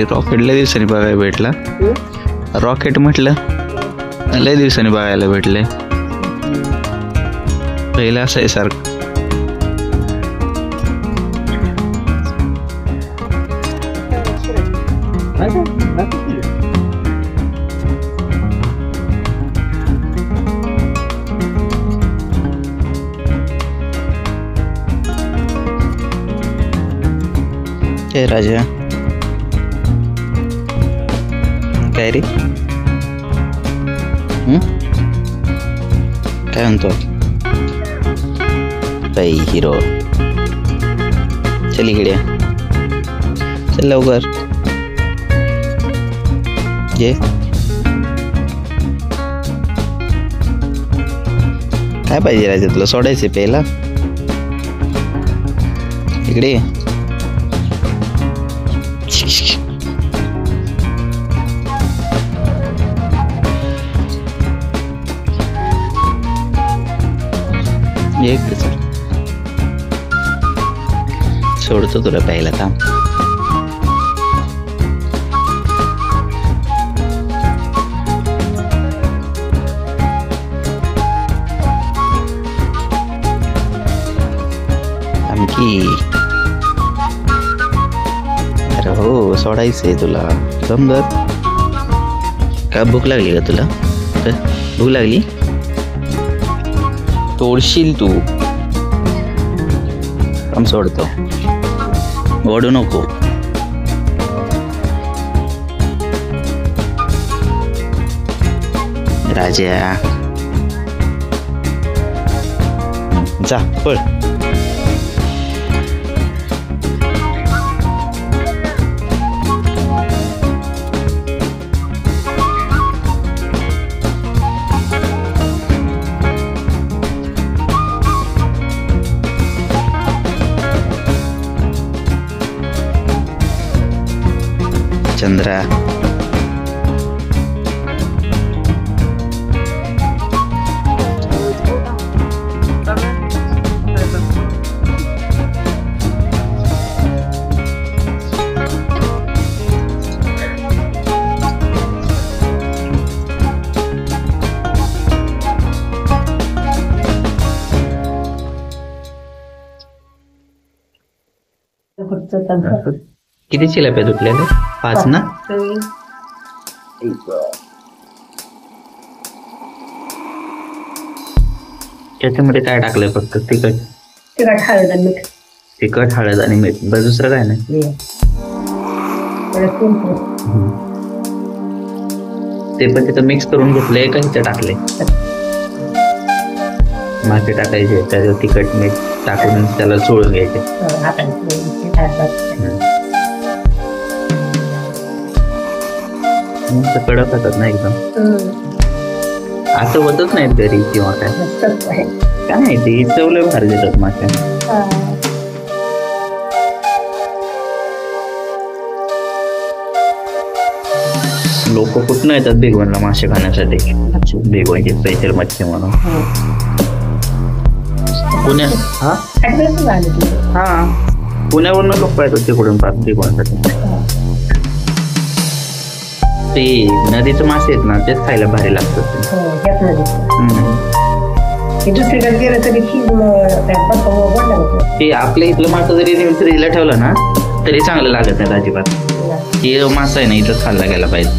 Rocket लय दिवसांनी बघायला भेटला. रॉकेट म्हटलं लय दिवसांनी बघायला भेटले. पहिलं असं आहे सारखं. काय राजा काय रे काय म्हणतो काही हिरो. चल इकडे चल लवकर ये. काय पाहिजे राजा तुला सोडायचे पहिला इकडे. एक सोडतो तुला प्यायला थांब. आणखी अरे हो सोडायचंय तुला समजा. का भूक लागली का तुला. भूक लागली तोडशील तू. काम सोडतो ओढू नको. राजा जा पळ. चंद्रा किती चिलाप्या तुटलेल्या 5 ना. त्याच्यामध्ये काय टाकलंय फक्त तिखट हळद आणि मीठ बस दुसरं काय नाही. ते पण तिथं मिक्स करून घेतलंय का इथं टाकले. मासे टाकायचे त्याच्यावर तिखट मीठ टाकून त्याला चोळून घ्यायचे. कडक होतात ना एकदम. असं होतच नाहीत घरी किंवा काय माहिती चवलं भारी देतात मासे. लोक कुठनं येतात भिगवणला मासे खाण्यासाठी. भिगवायची स्पेशल मच्छी म्हणून. पुण्यावरून लोक येतात तिकडून भिगवण्यासाठी. ते नदीचे मासे आहेत ना तेच खायला भारी लागतात. ते आपल्या इथलं मासा जरी फ्रीजला ठेवलं ना तरी चांगलं लागत नाही अजिबात. हे मासा आहे ना इथंच खाल्ला गेला पाहिजे.